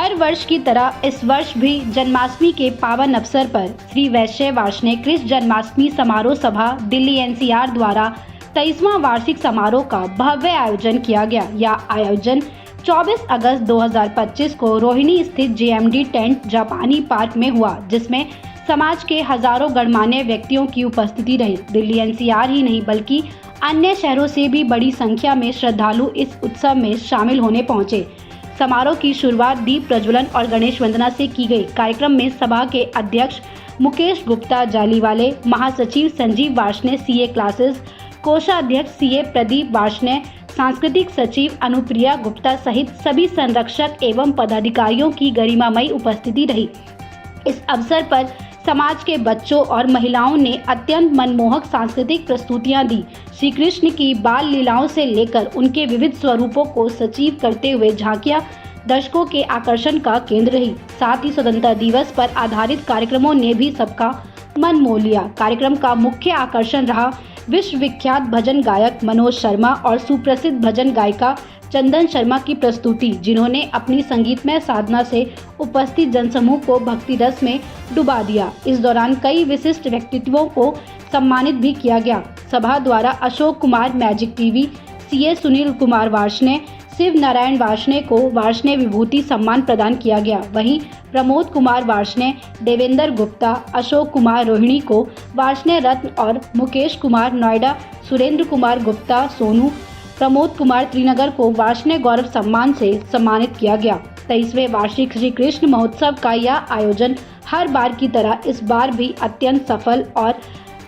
हर वर्ष की तरह इस वर्ष भी जन्माष्टमी के पावन अवसर पर श्री वैश्य वार्षिक कृष्ण जन्माष्टमी समारोह सभा दिल्ली एनसीआर द्वारा 23वां वार्षिक समारोह का भव्य आयोजन किया गया। यह आयोजन 24 अगस्त 2025 को रोहिणी स्थित जेएमडी टेंट जापानी पार्क में हुआ, जिसमें समाज के हजारों गणमान्य व्यक्तियों की उपस्थिति रही। दिल्ली एनसीआर ही नहीं बल्कि अन्य शहरों से भी बड़ी संख्या में श्रद्धालु इस उत्सव में शामिल होने पहुंचे। समारोह की शुरुआत दीप प्रज्वलन और गणेश वंदना से की गई। कार्यक्रम में सभा के अध्यक्ष मुकेश गुप्ता जालीवाले, महासचिव संजीव वार्ष्णेय सीए क्लासेस, कोषाध्यक्ष सीए प्रदीप वार्ष्णेय, सांस्कृतिक सचिव अनुप्रिया गुप्ता सहित सभी संरक्षक एवं पदाधिकारियों की गरिमामयी उपस्थिति रही। इस अवसर पर समाज के बच्चों और महिलाओं ने अत्यंत मनमोहक सांस्कृतिक प्रस्तुतियां दी। श्री कृष्ण की बाल लीलाओं से लेकर उनके विविध स्वरूपों को सजीव करते हुए झांकियां दर्शकों के आकर्षण का केंद्र रही। साथ ही स्वतंत्रता दिवस पर आधारित कार्यक्रमों ने भी सबका मन मोह लिया। कार्यक्रम का मुख्य आकर्षण रहा विश्व विख्यात भजन गायक मनोज शर्मा और सुप्रसिद्ध भजन गायिका चंदन शर्मा की प्रस्तुति, जिन्होंने अपनी संगीतमय साधना से उपस्थित जनसमूह को भक्ति रस में डुबा दिया। इस दौरान कई विशिष्ट व्यक्तित्वों को सम्मानित भी किया गया। सभा द्वारा Ashok Kumar magic TV, CA Sunil Kumar Varshney, Shiv Narayan Varshney को वार्ष्णेय विभूति सम्मान प्रदान किया गया। वहीं प्रमोद कुमार वार्ष्णेय, देवेंद्र गुप्ता, अशोक कुमार रोहिणी को वार्ष्णेय रत्न और मुकेश कुमार नोएडा, सुरेंद्र कुमार गुप्ता सोनू, प्रमोद कुमार त्रिनगर को वार्ष्णेय गौरव सम्मान से सम्मानित किया गया। 23वें वार्षिक श्री कृष्ण महोत्सव का यह आयोजन हर बार की तरह इस बार भी अत्यंत सफल और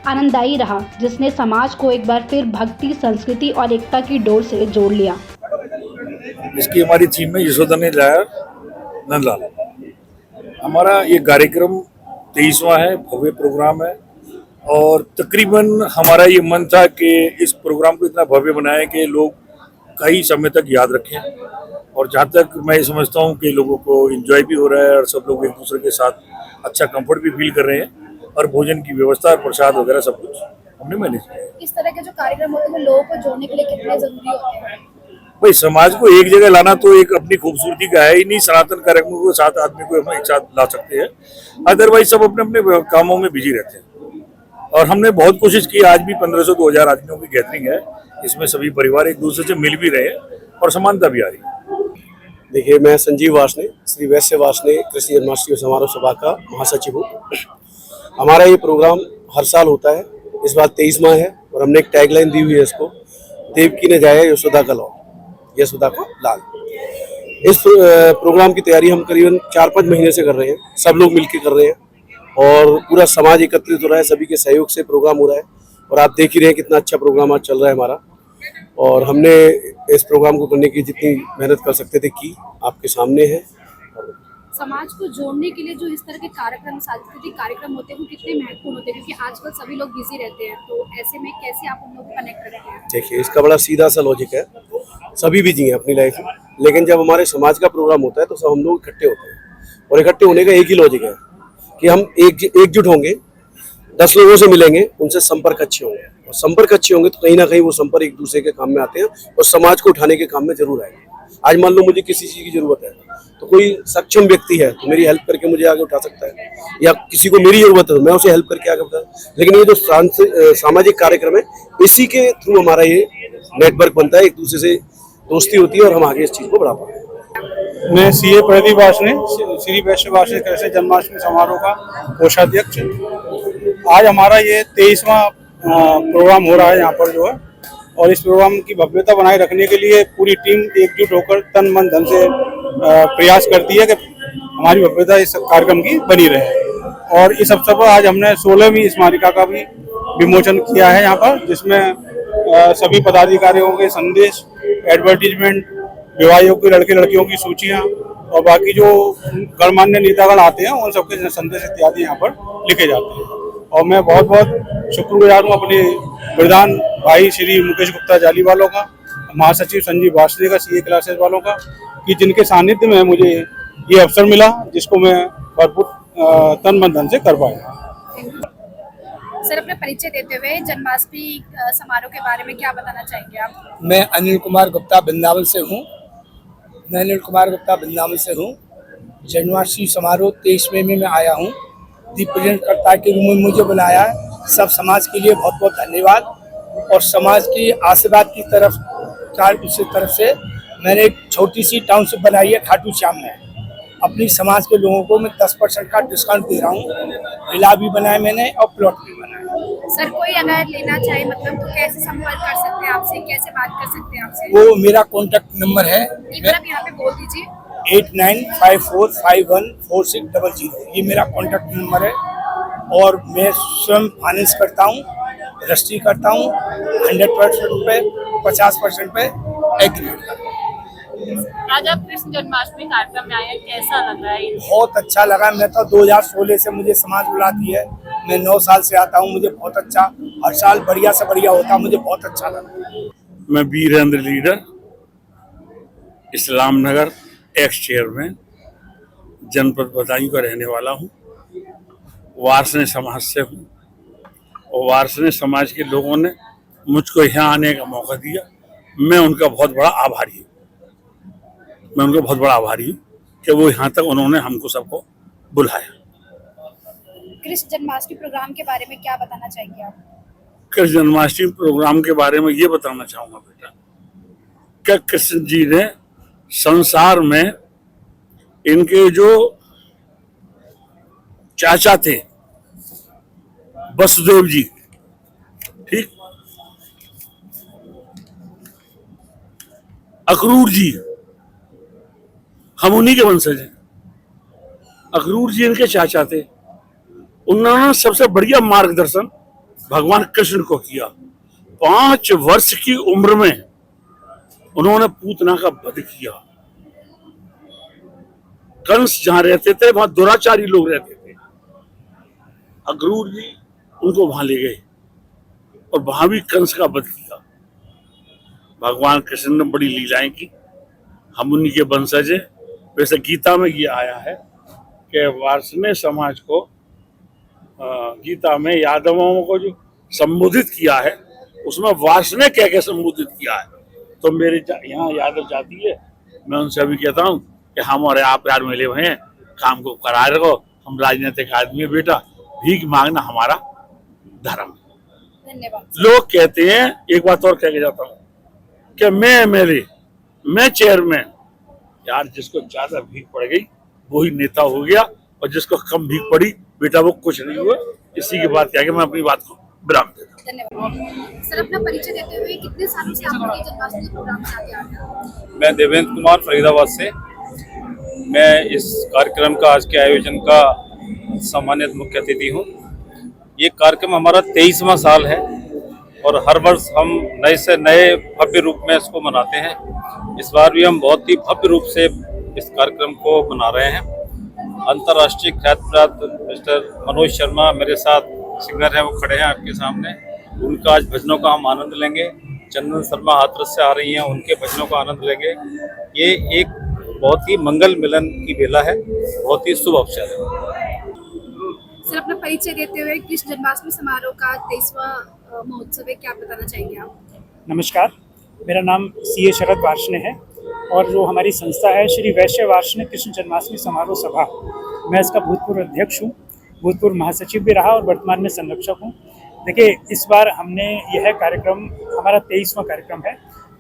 आनंददायी रहा, जिसने समाज को एक बार फिर भक्ति, संस्कृति और एकता की डोर से जोड़ लिया। इसकी हमारी थीम में यशोदा ने लाया नंदलाल। हमारा ये कार्यक्रम 23वां है, भव्य प्रोग्राम है और तकरीबन हमारा ये मन था कि इस प्रोग्राम को इतना भव्य बनाएं कि लोग कई समय तक याद रखें। और जहाँ तक मैं ये समझता हूँ कि लोगों को एंजॉय भी हो रहा है और सब लोग एक दूसरे के साथ अच्छा कंफर्ट भी फील कर रहे हैं और भोजन की व्यवस्था और प्रसाद वगैरह सब कुछ हमने मैनेज किया। इस तरह के जो कार्यक्रम होते हैं लोगों को जोड़ने के लिए कितने जरूरी होते हैं? भाई, समाज को एक जगह लाना तो एक अपनी खूबसूरती का है ही नहीं। सनातन कार्यक्रमों को 7 आदमी को हम एक साथ ला सकते हैं, अदरवाइज सब अपने अपने कामों में बिजी रहते हैं। और हमने बहुत कोशिश की। आज भी 1500-2000 आदमियों की गैदरिंग है। इसमें सभी परिवार एक दूसरे से मिल भी रहे हैं और समानता भी आ रही है। देखिए, मैं संजीव वार्ष्णेय, श्री वैश्य वार्ष्णेय कृष्ण जन्माष्टमी समारोह सभा का महासचिव हूँ। हमारा ये प्रोग्राम हर साल होता है, इस बार 23वां है और हमने एक टैगलाइन दी हुई है इसको, देवकी ने जाया यशोदा का लौ, यशोदा का लाल। इस प्रोग्राम की तैयारी हम करीबन 4-5 महीने से कर रहे हैं। सब लोग मिलकर कर रहे हैं और पूरा समाज एकत्रित हो रहा है। सभी के सहयोग से प्रोग्राम हो रहा है और आप देख ही रहे हैं कितना अच्छा प्रोग्राम आज चल रहा है हमारा। और हमने इस प्रोग्राम को करने की जितनी मेहनत कर सकते थे की, आपके सामने है। समाज को जोड़ने के लिए जो इस तरह के कार्यक्रम, सांस्कृतिक कार्यक्रम होते हैं, वो कितने महत्वपूर्ण होते हैं? क्योंकि आजकल सभी लोग बिजी रहते हैं, तो ऐसे में कैसे आप उन लोगों को कनेक्ट करते हैं? देखिए, इसका बड़ा सीधा सा लॉजिक है। सभी बिजी हैं अपनी लाइफ में, लेकिन जब हमारे समाज का प्रोग्राम होता है तो सब हम लोग इकट्ठे होते हैं और इकट्ठे होने का एक ही लॉजिक है कि हम एकजुट होंगे, 10 लोगों से मिलेंगे, उनसे संपर्क अच्छे होंगे और संपर्क अच्छे होंगे तो कहीं ना कहीं वो संपर्क एक दूसरे के काम में आते हैं और समाज को उठाने के काम में जरूर आएंगे। आज मान लो मुझे किसी चीज़ की जरूरत है तो कोई सक्षम व्यक्ति है तो मेरी हेल्प करके मुझे आगे उठा सकता है, या किसी को मेरी जरूरत है तो मैं उसे हेल्प करके आगे उठा। लेकिन ये जो सामाजिक कार्यक्रम है, इसी के थ्रू हमारा ये नेटवर्क बनता है, एक दूसरे से दोस्ती होती है और हम आगे इस चीज़ को बढ़ा पाते हैं। मैं सीए प्रदीप वार्ष्णेय, श्री वैश्य वार्षिक कृष्ण जन्माष्टमी समारोह का कोषाध्यक्ष। आज हमारा ये 23वां प्रोग्राम हो रहा है यहाँ पर जो है, और इस प्रोग्राम की भव्यता बनाए रखने के लिए पूरी टीम एकजुट होकर तन मन धन से प्रयास करती है कि हमारी भव्यता इस कार्यक्रम की बनी रहे। और इस अवसर पर आज हमने 16वीं स्मारिका का भी विमोचन किया है यहाँ पर, जिसमें सभी पदाधिकारियों के संदेश, एडवर्टीजमेंट, विवाह योग्य लड़के लड़कियों की सूचियाँ और बाकी जो गणमान्य नेतागण आते हैं उन सबके संदेश इत्यादि यहाँ पर लिखे जाते हैं। और मैं बहुत बहुत शुक्रगुजार हूँ अपने प्रधान भाई श्री मुकेश गुप्ता जाली वालों का, महासचिव संजीव वार्ष्णेय का, सीए क्लासेस वालों का, कि जिनके सानिध्य में मुझे ये अवसर मिला, जिसको मैं भरपूर तन मन धन से कर पाया। सर, अपना परिचय देते हुए जन्माष्टमी समारोह के बारे में क्या बताना चाहेंगे आप? मैं अनिल कुमार गुप्ता वृंदावन से हूँ। जन्माष्टमी समारोह 23वें में मैं आया हूँ। रिप्रेजेंटकर्ता के रूप में मुझे बुलाया है। सब समाज के लिए बहुत बहुत धन्यवाद। और समाज की आशीर्वाद की तरफ से मैंने एक छोटी सी टाउनशिप बनाई है खाटू श्याम में। अपनी समाज के लोगों को मैं 10% का डिस्काउंट दे रहा हूँ। विला भी बनाया मैंने और प्लॉट भी बनाया। सर कोई अगर लेना चाहे मतलब तो कैसे संपर्क कर सकते हैं आपसे, कैसे बात कर सकते हैं आपसे? वो मेरा कॉन्टैक्ट नंबर है एक बार आप यहाँ पे बोल दीजिए। 8954514600। ये मेरा कॉन्टैक्ट नंबर है। और मैं स्वयं फाइनेंस करता हूँ, रजिस्ट्री करता हूँ 100% पे, 50% पे एग्रीमेंट करता हूँ। आज आप कृष्ण जन्माष्टमी कार्यक्रम में आए हैं, कैसा लग रहा है? बहुत अच्छा लगा। मैं तो 2016 से मुझे समाज बुलाती है। मैं 9 साल से आता हूँ। मुझे बहुत अच्छा, हर साल बढ़िया से बढ़िया होता। मुझे बहुत अच्छा लगा। मैं वीरेंद्र लीडर, इस्लाम नगर एक्स चेयरमैन, जनपद बदायूं का रहने वाला हूँ। वार्ष्णेय समाज से हूँ और वार्ष्णेय समाज के लोगों ने मुझको यहाँ आने का मौका दिया। मैं उनका बहुत बड़ा आभारी हूँ। कि वो यहाँ तक उन्होंने हमको सबको बुलाया। कृष्ण जन्माष्टमी प्रोग्राम के बारे में क्या बताना चाहेंगे आप? कृष्ण जन्माष्टमी प्रोग्राम के बारे में ये बताना चाहूँगा बेटा, कि कृष्ण जी ने संसार में इनके जो चाचा थे वसुदेव जी, ठीक, अक्रूर जी, हम उन्हीं के वंशज हैं। अक्रूर जी इनके चाचा थे। उन्होंने सबसे बढ़िया मार्गदर्शन भगवान कृष्ण को किया। 5 वर्ष की उम्र में उन्होंने पूतना का वध किया। कंस जहां रहते थे वहां दुराचारी लोग रहते थे। अक्रूर जी उनको वहां ले गए और वहां भी कंस का वध किया। भगवान कृष्ण ने बड़ी लीलाएं की। हम उन्हीं के वंशज हैं। वैसे गीता में ये आया है कि वार्ष्णेय समाज को, गीता में यादवों को जो संबोधित किया है उसमें वार्ष्णेय कह के संबोधित किया है। तो मेरे यहाँ यादव जाति है, मैं उनसे अभी कहता हूँ कि हम और आप यार मिले हुए हैं, काम को करा रखो। हम राजनीतिक आदमी है बेटा, भीख मांगना हमारा धर्म। धन्यवाद। लोग कहते हैं, एक बात और कह के जाता हूँ कि मैं एमएलए, मैं चेयरमैन। यार जिसको ज्यादा भीख पड़ गई वही नेता हो गया, और जिसको कम भीख पड़ी बेटा वो कुछ नहीं हुआ। इसी की बात कह के मैं अपनी बात को विराम देता हूँ। धन्यवाद। सर अपना परिचय देते हुए कितने सालों से आप लोग जन्माष्टमी प्रोग्राम में आते आ रहे हैं? मैं देवेंद्र कुमार फरीदाबाद से। मैं इस कार्यक्रम का, आज के आयोजन का सम्मानित मुख्य अतिथि हूँ। ये कार्यक्रम हमारा 23वां साल है और हर वर्ष हम नए से नए भव्य रूप में इसको मनाते हैं। इस बार भी हम बहुत ही भव्य रूप से इस कार्यक्रम को मना रहे हैं। अंतर्राष्ट्रीय ख्याति प्राप्त मिस्टर मनोज शर्मा मेरे साथ सिंगर हैं, वो खड़े हैं आपके सामने। उनका आज भजनों का हम आनंद लेंगे। चंदन शर्मा हाथरस से आ रही हैं, उनके भजनों का आनंद लेंगे। ये एक बहुत ही मंगल मिलन की बेला है, बहुत ही शुभ अवसर है। सर अपना परिचय देते हुए कृष्ण जन्माष्टमी समारोह का 23वां महोत्सव है, क्या बताना चाहेंगे आप? नमस्कार, मेरा नाम सीए शरद वार्ष्णेय है और जो हमारी संस्था है श्री वैश्य वार्ष्णेय कृष्ण जन्माष्टमी समारोह सभा, मैं इसका भूतपूर्व अध्यक्ष हूँ, भूतपूर्व महासचिव भी रहा और वर्तमान में संरक्षक हूँ। देखिए, इस बार हमने यह कार्यक्रम, हमारा 23वां कार्यक्रम है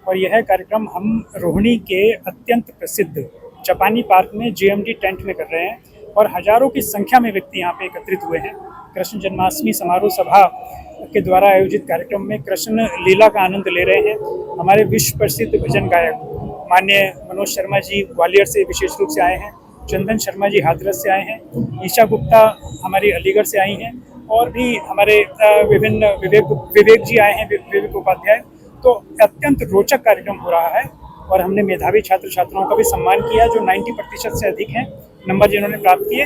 और यह कार्यक्रम हम रोहिणी के अत्यंत प्रसिद्ध जापानी पार्क में जेएमडी टेंट में कर रहे हैं और हजारों की संख्या में व्यक्ति यहाँ पे एकत्रित हुए हैं। कृष्ण जन्माष्टमी समारोह सभा के द्वारा आयोजित कार्यक्रम में कृष्ण लीला का आनंद ले रहे हैं। हमारे विश्व प्रसिद्ध भजन गायक माननीय मनोज शर्मा जी ग्वालियर से विशेष रूप से आए हैं, चंदन शर्मा जी हाथरस से आए हैं, ईशा गुप्ता हमारी अलीगढ़ से आई हैं और भी हमारे विभिन्न विवेक जी आए हैं, विवेक उपाध्याय। तो अत्यंत रोचक कार्यक्रम हो रहा है और हमने मेधावी छात्र छात्राओं का भी सम्मान किया जो 90% से अधिक हैं नंबर जिन्होंने प्राप्त किए।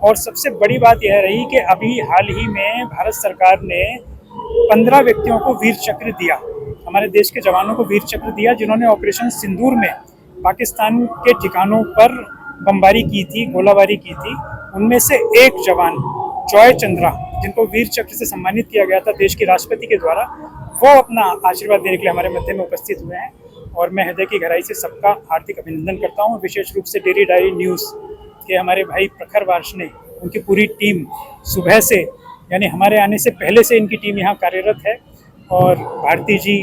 और सबसे बड़ी बात यह रही कि अभी हाल ही में भारत सरकार ने 15 व्यक्तियों को वीर चक्र दिया, हमारे देश के जवानों को वीर चक्र दिया, जिन्होंने ऑपरेशन सिंदूर में पाकिस्तान के ठिकानों पर बमबारी की थी, गोलाबारी की थी। उनमें से एक जवान जॉय चंद्रा, जिनको वीर चक्र से सम्मानित किया गया था देश के राष्ट्रपति के द्वारा, वो अपना आशीर्वाद देने के लिए हमारे मध्य में उपस्थित हुए हैं और मैं हृदय की गहराई से सबका हार्दिक अभिनंदन करता हूँ। विशेष रूप से डेली डायरी न्यूज़ कि हमारे भाई प्रखर वार्ष्णेय, उनकी पूरी टीम सुबह से, यानी हमारे आने से पहले से इनकी टीम यहाँ कार्यरत है। और भारती जी,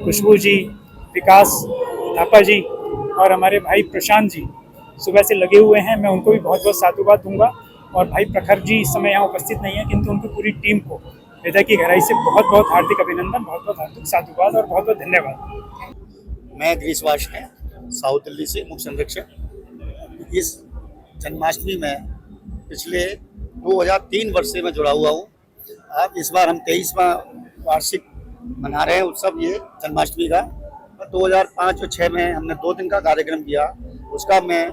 खुशबू जी, विकास थापा जी और हमारे भाई प्रशांत जी सुबह से लगे हुए हैं। मैं उनको भी बहुत बहुत साधुवाद दूंगा। और भाई प्रखर जी इस समय यहाँ उपस्थित नहीं है, किंतु उनकी पूरी टीम को हृदय की गहराई से बहुत बहुत हार्दिक अभिनंदन, बहुत बहुत हार्दिक साधुवाद और बहुत बहुत धन्यवाद। मैं गिरीश वार्ष्णेय, साउथ दिल्ली से मुख्य संरक्षक। इस जन्माष्टमी में पिछले 2003 वर्ष से मैं जुड़ा हुआ हूँ। अब इस बार हम 23वां वार्षिक मना रहे हैं उत्सव ये जन्माष्टमी का। 2005 और 6 में हमने 2 दिन का कार्यक्रम किया। उसका मैं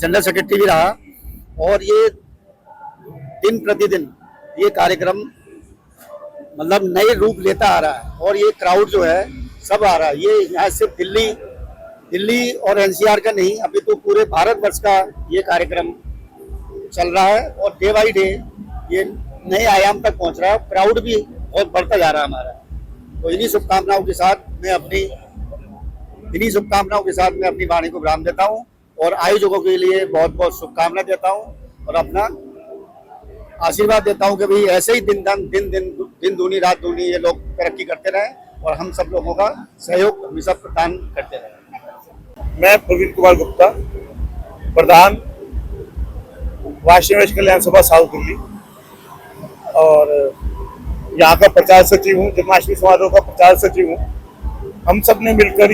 जनरल सेक्रेटरी भी रहा। और ये दिन प्रतिदिन ये कार्यक्रम मतलब नए रूप लेता आ रहा है। और ये क्राउड जो है सब आ रहा है। ये यहाँ सिर्फ दिल्ली और एनसीआर का नहीं, अभी तो पूरे भारतवर्ष का ये कार्यक्रम चल रहा है। और डे बाई डे ये नए आयाम तक पहुंच रहा है। क्राउड भी बहुत बढ़ता जा रहा है हमारा। तो इन्हीं शुभकामनाओं के साथ मैं अपनी वाणी को विराम देता हूं और आयोजकों के लिए बहुत बहुत शुभकामनाएं देता हूं और अपना आशीर्वाद देता हूं कि भाई ऐसे ही दिन दूनी रात दूनी ये लोग तरक्की करते रहें और हम सब लोगों का सहयोग हमेशा प्रदान करते रहें। मैं प्रवीण कुमार गुप्ता, प्रधान वार्षिक कल्याण सभा साउथ दिल्ली और यहाँ का प्रचार सचिव हूँ, जन्माष्टमी समारोह का प्रचार सचिव हूँ। हम सब ने मिलकर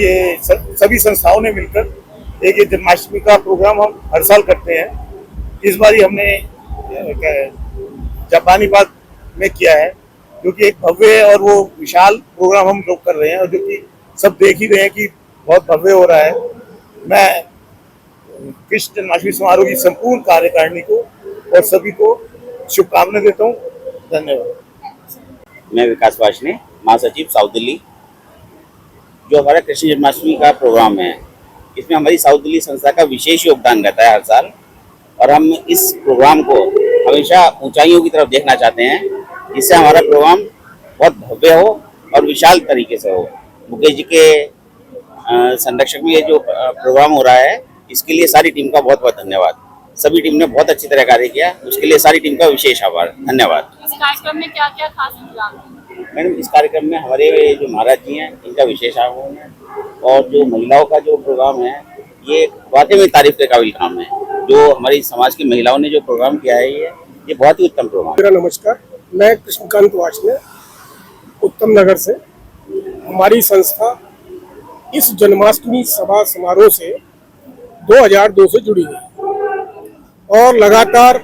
सभी संस्थाओं ने मिलकर एक ये जन्माष्टमी का प्रोग्राम हम हर साल करते हैं। इस बार हमने जापानी बाग में किया है, जो कि एक भव्य और वो विशाल प्रोग्राम हम लोग कर रहे हैं और जो कि सब देख ही रहे हैं कि बहुत भव्य हो रहा है। मैं कृष्ण जन्माष्टमी समारोह की संपूर्ण कार्यकारिणी को और सभी को शुभकामनाएं देता हूँ। धन्यवाद। मैं विकास वार्ष्णेय, महासचिव साउथ दिल्ली। जो हमारा कृष्ण जन्माष्टमी का प्रोग्राम है, इसमें हमारी साउथ दिल्ली संस्था का विशेष योगदान रहता है हर साल। और हम इस प्रोग्राम को हमेशा ऊंचाइयों की तरफ देखना चाहते हैं, जिससे हमारा प्रोग्राम बहुत भव्य हो और विशाल तरीके से हो। मुकेश जी के संरक्षक में ये जो प्रोग्राम हो रहा है, इसके लिए सारी टीम का बहुत बहुत धन्यवाद। सभी टीम ने बहुत अच्छी तरह कार्य किया, उसके लिए सारी टीम का विशेष आभार, धन्यवाद। इस कार्यक्रम में क्या क्या खास इंतजाम है? मैडम, इस कार्यक्रम में हमारे जो महाराज जी हैं, इनका विशेष आह्वान है। और जो महिलाओं का जो प्रोग्राम है, ये वाकई में तारीफ के काबिल काम है। जो हमारी समाज की महिलाओं ने जो प्रोग्राम किया है, ये बहुत ही उत्तम प्रोग्राम है। मेरा नमस्कार, मैं कृष्णकांत वार्ष्णेय, उत्तम नगर से। हमारी संस्था इस जन्माष्टमी सभा समारोह से 2002 से जुड़ी है और लगातार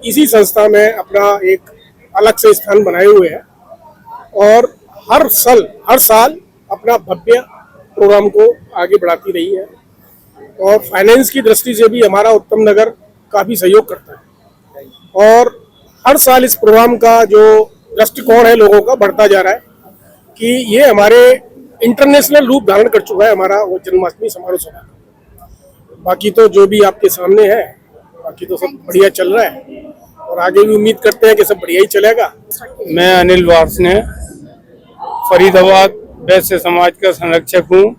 इसी संस्था में अपना एक अलग से स्थान बनाए हुए है और हर साल अपना भव्य प्रोग्राम को आगे बढ़ाती रही है। और फाइनेंस की दृष्टि से भी हमारा उत्तम नगर काफ़ी सहयोग करता है और हर साल इस प्रोग्राम का जो दृष्टिकोण है लोगों का बढ़ता जा रहा है कि ये हमारे इंटरनेशनल रूप धारण कर चुका है हमारा वो जन्माष्टमी समारोह सभा। बाकी तो जो भी आपके सामने है, बाकी तो सब बढ़िया चल रहा है और आगे भी उम्मीद करते हैं कि सब बढ़िया ही चलेगा। मैं अनिल वार्ष्णेय, फरीदाबाद वैश्य समाज का संरक्षक हूँ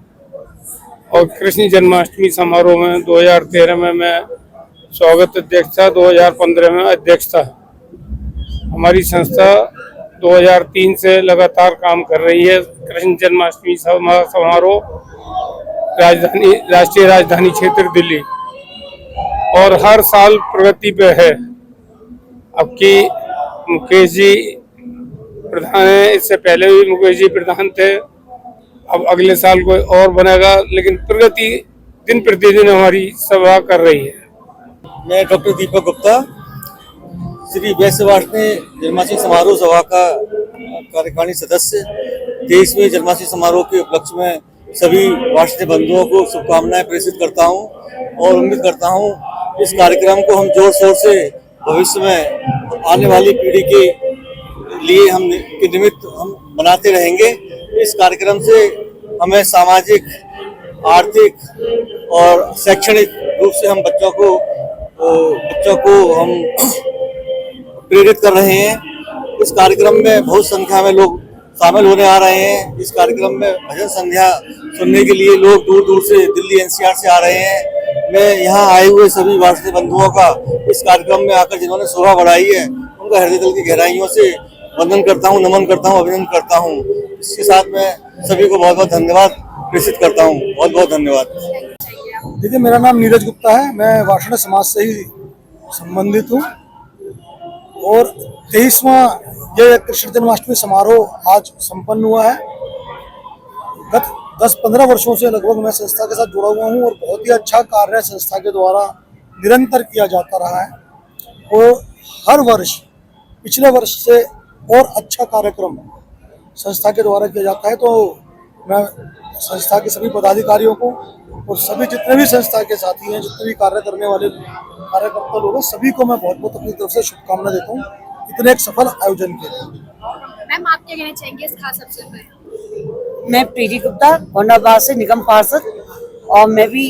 और कृष्ण जन्माष्टमी समारोह में 2013 में मैं स्वागत अध्यक्ष था, 2015 में अध्यक्ष था। हमारी संस्था 2003 से लगातार काम कर रही है। कृष्ण जन्माष्टमी समारोह राष्ट्रीय राजधानी क्षेत्र दिल्ली और हर साल प्रगति पे है। अब की मुकेश जी प्रधान है, इससे पहले भी मुकेश जी प्रधान थे। अब अगले साल कोई और बनेगा, लेकिन प्रगति दिन प्रतिदिन हमारी सभा कर रही है। मैं डॉक्टर दीपक गुप्ता, श्री वैश्य वार्ष्णेय जन्माष्टमी समारोह सभा का कार्यकारिणी सदस्य। 23वें जन्माष्टमी समारोह के उपलक्ष्य में सभी वार्षिक बंधुओं को शुभकामनाएं प्रेषित करता हूं और उम्मीद करता हूं इस कार्यक्रम को हम जोर शोर से भविष्य में आने वाली पीढ़ी के लिए के निमित्त हम बनाते रहेंगे। इस कार्यक्रम से हमें सामाजिक, आर्थिक और शैक्षणिक रूप से हम बच्चों को हम प्रेरित कर रहे हैं। इस कार्यक्रम में बहुत संख्या में लोग शामिल होने आ रहे हैं। इस कार्यक्रम में भजन संध्या सुनने के लिए लोग दूर दूर से दिल्ली एनसीआर से आ रहे हैं। मैं यहाँ आए हुए सभी वार्षिक बंधुओं का इस कार्यक्रम में आकर जिन्होंने शोभा बढ़ाई है उनका हृदय दिल की गहराइयों से वंदन करता हूँ, नमन करता हूँ, अभिनंदन करता हूँ। इसके साथ मैं सभी को बहुत बहुत धन्यवाद प्रेषित करता हूँ। बहुत बहुत धन्यवाद। देखिए, मेरा नाम नीरज गुप्ता है, मैं वार्षण समाज से ही संबंधित हूँ और 23वां ये कृष्ण जन्माष्टमी समारोह आज संपन्न हुआ है। गत 10-15 वर्षों से लगभग मैं संस्था के साथ जुड़ा हुआ हूँ और बहुत ही अच्छा कार्य संस्था के द्वारा निरंतर किया जाता रहा है और हर वर्ष पिछले वर्ष से और अच्छा कार्यक्रम संस्था के द्वारा किया जाता है। तो मैं संस्था के सभी पदाधिकारियों को और सभी जितने भी संस्था के साथी हैं, जितने भी कार्य करने वाले कार्यकर्ता लोग हैं, सभी को मैं बहुत बहुत अपनी तरफ से शुभकामना देता हूँ इतने एक सफल आयोजन के लिए। मैम, आप क्या कहना चाहेंगे इस खास अवसर पर? मैं प्रीति गुप्ता, होंडाबाद से निगम पार्षद, और मैं भी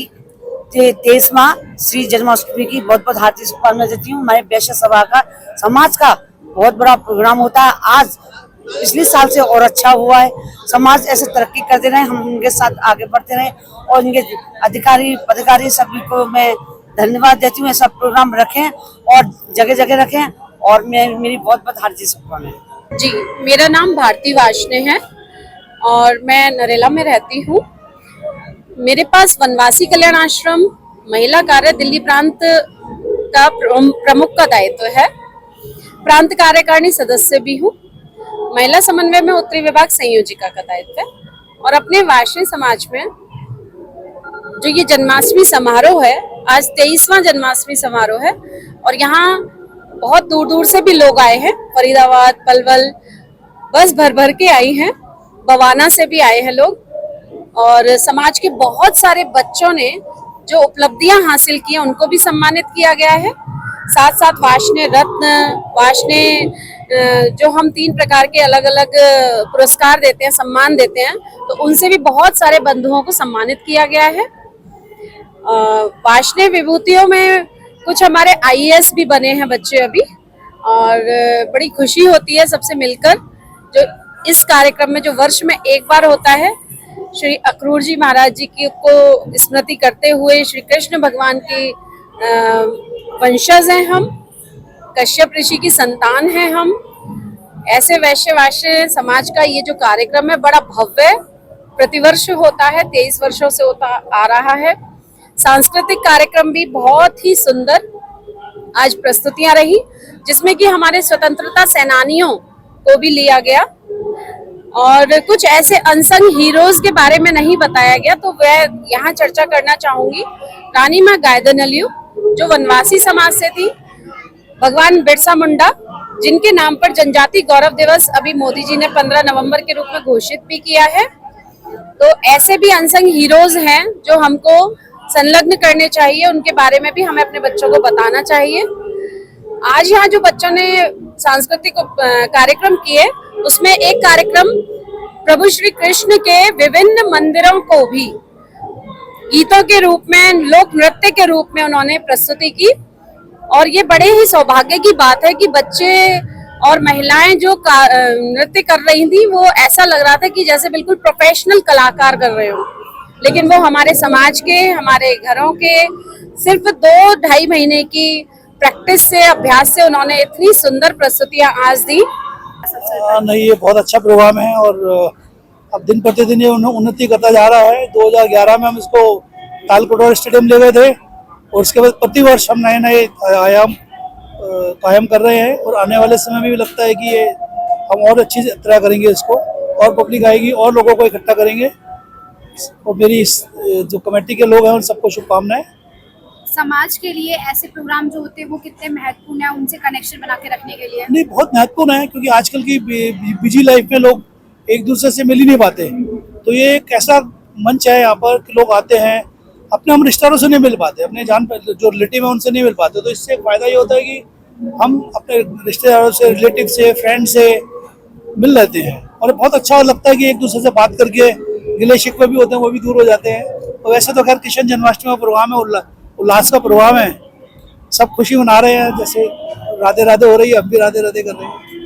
23वां श्री जन्माष्टमी की बहुत बहुत हार्दिक शुभकामना देती हूँ। हमारे वैश्य सभा का समाज का बहुत बड़ा प्रोग्राम होता है। आज पिछले साल से और अच्छा हुआ है। समाज ऐसे तरक्की करते रहे, हम उनके साथ आगे बढ़ते रहे और इनके अधिकारी पदाधिकारी सभी को मैं धन्यवाद देती हूँ। ऐसा प्रोग्राम रखें और जगह जगह रखें और मेरी बहुत बहुत हार्दिक शुभकामनाएं। जी, मेरा नाम भारती वार्ष्णे है और मैं नरेला में रहती हूँ। मेरे पास वनवासी कल्याण आश्रम महिला कार्य दिल्ली प्रांत का प्रमुख का दायित्व है। प्रांत कार्यकारिणी सदस्य भी हूँ। महिला समन्वय में उत्तरी विभाग संयोजिका का दायित्व है और अपने वार्षिक समाज में जो ये जन्माष्टमी समारोह है, आज 23वां जन्माष्टमी समारोह है और यहाँ बहुत दूर दूर से भी लोग आए हैं। फरीदाबाद, पलवल बस भर भर के आई हैं, बवाना से भी आए हैं लोग और समाज के बहुत सारे बच्चों ने जो उपलब्धियां हासिल की हैं उनको भी सम्मानित किया गया है। साथ साथ वार्षणे रत्न, वार्षणे जो हम 3 प्रकार के अलग अलग पुरस्कार देते हैं, सम्मान देते हैं, तो उनसे भी बहुत सारे बंधुओं को सम्मानित किया गया है। वार्षणे विभूतियों में कुछ हमारे IAS भी बने हैं बच्चे अभी और बड़ी खुशी होती है सबसे मिलकर। जो इस कार्यक्रम में जो वर्ष में एक बार होता है, श्री अक्रूर जी महाराज जी की को स्मृति करते हुए श्री कृष्ण भगवान की वंशज हैं हम, कश्यप ऋषि की संतान हैं हम। ऐसे वैश्य समाज का ये जो कार्यक्रम है बड़ा भव्य प्रतिवर्ष होता है, 23 वर्षों से होता आ रहा है। सांस्कृतिक कार्यक्रम भी बहुत ही सुंदर आज प्रस्तुतियां रही, जिसमें कि हमारे स्वतंत्रता सेनानियों को भी लिया गया और कुछ ऐसे अनसंग हीरोज के बारे में नहीं बताया गया, तो वह यहाँ चर्चा करना चाहूंगी। रानी माँ गायदनलियू जो वनवासी समाज से थी, भगवान बिरसा मुंडा जिनके नाम पर जनजाति गौरव दिवस अभी मोदी जी ने 15 नवंबर के रूप में घोषित भी किया है। तो ऐसे भी अनसंग हीरोज हैं जो हमको संलग्न करने चाहिए, उनके बारे में भी हमें अपने बच्चों को बताना चाहिए। आज यहाँ जो बच्चों ने सांस्कृतिक कार्यक्रम किए, उसमें एक कार्यक्रम प्रभु श्री कृष्ण के विभिन्न मंदिरों को भी गीतों के रूप में, लोक नृत्य के रूप में उन्होंने प्रस्तुति की और ये बड़े ही सौभाग्य की बात है कि बच्चे और महिलाएं जो नृत्य कर रही थी वो ऐसा लग रहा था कि जैसे बिल्कुल प्रोफेशनल कलाकार कर रहे हो, लेकिन वो हमारे समाज के, हमारे घरों के सिर्फ 2-2.5 महीने की प्रैक्टिस से, अभ्यास से उन्होंने इतनी सुंदर प्रस्तुतियां आज दी। नहीं, ये बहुत अच्छा प्रोग्राम है और अब दिन प्रतिदिन ये उन्नति करता जा रहा है। 2011 में हम इसको तालकोटोर स्टेडियम ले गए थे और उसके बाद प्रतिवर्ष हम नए नए आयाम कायम कर रहे हैं और आने वाले समय में भी लगता है कि ये हम और अच्छी तरह करेंगे इसको, और पब्लिक आएगी और लोगों को इकट्ठा करेंगे। और मेरी जो कमेटी के लोग हैं उन सबको शुभकामनाएं। समाज के लिए ऐसे प्रोग्राम जो होते हैं वो कितने महत्वपूर्ण है, उनसे कनेक्शन बना के रखने के लिए? नहीं, बहुत महत्वपूर्ण है क्योंकि आजकल की बिजी लाइफ में लोग एक दूसरे से मिल ही नहीं पाते, तो ये एक ऐसा मंच है यहाँ पर कि लोग आते हैं, अपने हम रिश्तेदारों से नहीं मिल पाते, अपने जो रिलेटिव है उनसे नहीं मिल पाते, तो इससे फायदा ये होता है कि हम अपने रिश्तेदारों से, रिलेटिव से, फ्रेंड से मिल लेते हैं और बहुत अच्छा लगता है कि एक दूसरे से बात करके गिले शिकवे भी होते हैं वो भी दूर हो जाते हैं। तो वैसे तो खैर कृष्ण जन्माष्टमी का प्रोग्राम है, उल्लास का प्रोग्राम है, सब खुशी मना रहे हैं, जैसे राधे राधे हो रही है, अब भी राधे राधे कर रहे हैं।